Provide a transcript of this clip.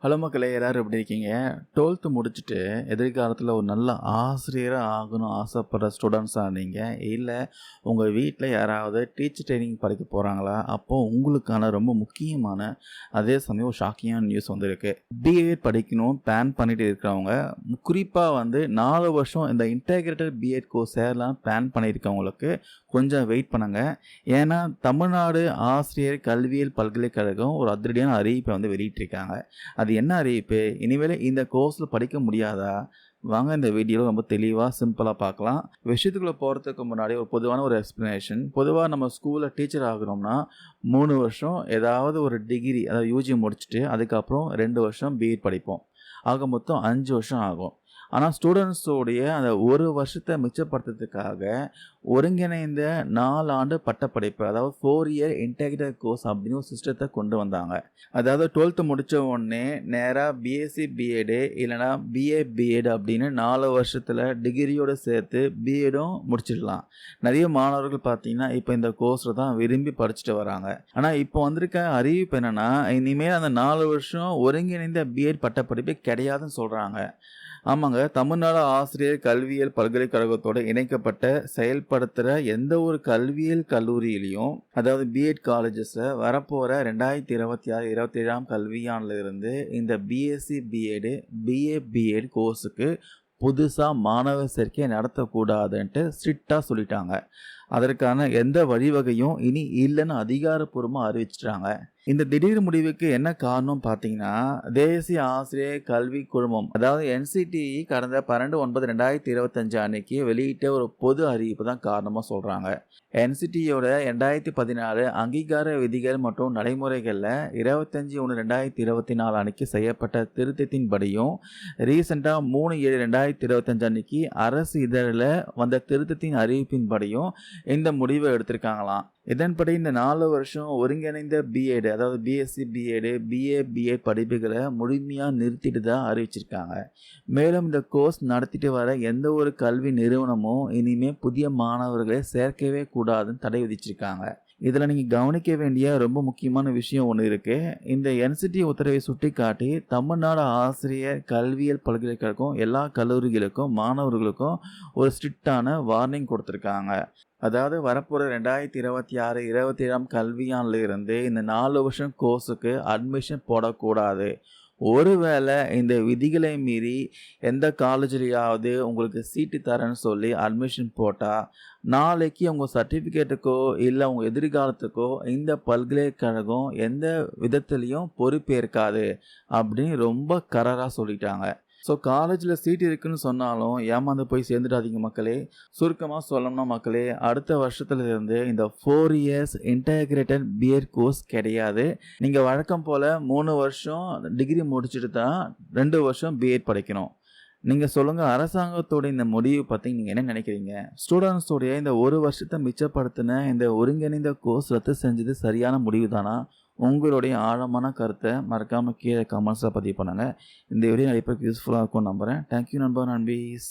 Hello மக்களே, எல்லாரும் எப்படி இருக்கீங்க? 12th முடிச்சுட்டு எதிர்காலத்தில் ஒரு நல்ல ஆசிரியராக ஆகணும் ஆசைப்படுற ஸ்டூடெண்ட்ஸாக நீங்கள், இல்லை உங்கள் வீட்டில் யாராவது டீச்சர் ட்ரைனிங் படிக்க போகிறாங்களா? அப்போது உங்களுக்கான ரொம்ப முக்கியமான அதே சமயம் ஒரு ஷாக்கிங்கான நியூஸ் வந்திருக்கு. பிஎட் படிக்கணும் பிளான் பண்ணிட்டு இருக்கிறவங்க, குறிப்பாக 4 வருஷம் இந்த இன்டெகிரேட்டட் பிஎட் கோர்ஸ் சேரலாம் பிளான் பண்ணியிருக்கவங்களுக்கு கொஞ்சம் வெயிட் பண்ணுங்க. ஏன்னா தமிழ்நாடு ஆசிரியர் கல்வியியல் பல்கலைக்கழகம் ஒரு அதிரடியான அறிவிப்பை வெளியிட்டிருக்காங்க. அது என்ன அறிவிப்பு? இனிமேல் இந்த கோர்ஸில் படிக்க முடியாதா? வாங்க இந்த வீடியோவில் ரொம்ப தெளிவாக சிம்பிளாக பார்க்கலாம். விஷயத்துக்குள்ளே போகிறதுக்கு முன்னாடி ஒரு பொதுவான ஒரு எக்ஸ்ப்ளனேஷன். பொதுவாக நம்ம ஸ்கூலில் டீச்சர் ஆகணும்னா 3 வருஷம் ஏதாவது ஒரு டிகிரி, அதாவது யூஜி முடிச்சுட்டு அதுக்கப்புறம் 2 வருஷம் பிஎட் படிப்போம். ஆக மொத்தம் 5 வருஷம் ஆகும். ஆனால் ஸ்டூடெண்ட்ஸோடைய அந்த ஒரு வருஷத்தை மிச்சப்படுத்துறதுக்காக ஒருங்கிணைந்த 4 ஆண்டு பட்டப்படிப்பு, அதாவது 4 இயர் இன்டெகிரேட்டட் கோர்ஸ் அப்படின்னு ஒரு சிஸ்டத்தை கொண்டு வந்தாங்க. அதாவது 12th முடித்த உடனே நேராக பிஎஸ்சி பிஎடு இல்லைனா பிஏ பிஎட் அப்படின்னு 4 வருஷத்தில் டிகிரியோடு சேர்த்து பிஎடும் முடிச்சிடலாம். நிறைய மாணவர்கள் பார்த்தீங்கன்னா இப்போ இந்த கோர்ஸில் தான் விரும்பி படிச்சுட்டு வராங்க. ஆனால் இப்போ வந்திருக்க அறிவிப்பு என்னென்னா, இனிமேல் அந்த 4 வருஷம் ஒருங்கிணைந்த பிஎட் பட்டப்படிப்பு கிடையாதுன்னு சொல்கிறாங்க. ஆமாங்க, தமிழ்நாடு ஆசிரியர் கல்வியியல் பல்கலைக்கழகத்தோடு இணைக்கப்பட்ட செயல்படுத்துகிற எந்த ஒரு கல்வியியல் கல்லூரியிலையும், அதாவது பிஎட் காலேஜஸில் வரப்போகிற 2026-27 கல்வியாண்டில் இருந்து இந்த பிஎஸ்சி பிஎடு பிஏ பிஎட் கோர்ஸுக்கு புதுசாக மாணவர் சேர்க்கை நடத்தக்கூடாதுன்ட்டு ஸ்ட்ரிக்டாக சொல்லிட்டாங்க. அதற்கான எந்த வழிவகையும் இனி இல்லைன்னு அதிகாரப்பூர்வமாக அறிவிச்சிட்டாங்க. இந்த திடீர் முடிவுக்கு என்ன காரணம் பார்த்தீங்கன்னா, தேசிய ஆசிரியர் கல்வி குழுமம், அதாவது NCTE கடந்த 12/9/2025 அன்னைக்கு வெளியிட்ட ஒரு பொது அறிவிப்பு தான் காரணமாக சொல்கிறாங்க. NCTEயோட 2014 அங்கீகார விதிகள் மற்றும் நடைமுறைகளில் 25/1/2024 அன்னைக்கு செய்யப்பட்ட திருத்தத்தின்படியும், ரீசெண்டாக 3/7/2025 அன்னைக்கு அரசு இதழில் வந்த திருத்தத்தின் அறிவிப்பின்படியும் இந்த முடிவை எடுத்திருக்காங்களாம். இதன்படி இந்த 4 வருஷம் ஒருங்கிணைந்த பிஎட், அதாவது பிஎஸ்சி பிஎடு பிஏ பிஎட் படிப்புகளை முழுமையாக நிறுத்திட்டு தான் அறிவிச்சிருக்காங்க. மேலும் இந்த கோர்ஸ் நடத்திட்டு வர எந்த ஒரு கல்வி நிறுவனமும் இனிமேல் புதிய மாணவர்களை சேர்க்கவே கூடாதுன்னு தடை விதிச்சிருக்காங்க. இதில் நீங்கள் கவனிக்க வேண்டிய ரொம்ப முக்கியமான விஷயம் ஒன்று இருக்குது. இந்த NCTE உத்தரவை சுட்டி காட்டி தமிழ்நாடு ஆசிரியர் கல்வியியல் பல்கலைக்கழகம் எல்லா கல்லூரிகளுக்கும் மாணவர்களுக்கும் ஒரு ஸ்ட்ரிக்டான வார்னிங் கொடுத்துருக்காங்க. அதாவது வரப்போகிற 2026-27 கல்வியாண்டில் இருந்து இந்த 4 வருஷம் கோர்ஸுக்கு அட்மிஷன் போடக்கூடாது. ஒருவேளை இந்த விதிகளை மீறி எந்த காலேஜ்லையாவது உங்களுக்கு சீட்டு தரேன்னு சொல்லி அட்மிஷன் போட்டால், நாளைக்கு உங்கள் சர்டிஃபிகேட்டுக்கோ இல்லை உங்கள் எதிர்காலத்துக்கோ இந்த பல்கலைக்கழகம் எந்த விதத்துலேயும் பொறுப்பேற்காது அப்படின்னு ரொம்ப கராராக சொல்லிட்டாங்க. ஸோ காலேஜில் சீட் இருக்குன்னு சொன்னாலும் ஏமாந்து போய் சேர்ந்துடாதீங்க மக்களே. சுருக்கமாக சொல்லணும்னா மக்களே, அடுத்த வருஷத்துலேருந்து இந்த 4 இயர்ஸ் இன்டெகிரேட்டட் பிஎட் கோர்ஸ் கிடையாது. நீங்கள் வழக்கம் போல் 3 வருஷம் டிகிரி முடிச்சுட்டு தான் 2 வருஷம் பிஎட் படிக்கணும். நீங்கள் சொல்லுங்கள், அரசாங்கத்தோட இந்த முடிவு பற்றி நீங்கள் என்ன நினைக்கிறீங்க? ஸ்டூடெண்ட்ஸோடைய இந்த ஒரு வருஷத்தை மிச்சப்படுத்தின இந்த ஒருங்கிணைந்த கோர்ஸ் ரத்து செஞ்சது சரியான முடிவு தானா? உங்களுடைய ஆழமான கருத்தை மறக்காமல் கீழே கமெண்ட்ஸில் பதிவு பண்ணுங்கள். இந்த வீடியோ நிறைய பேருக்கு யூஸ்ஃபுல்லாக இருக்கும்னு நம்புகிறேன். தேங்க்யூ நண்பர் நண்பீஸ்.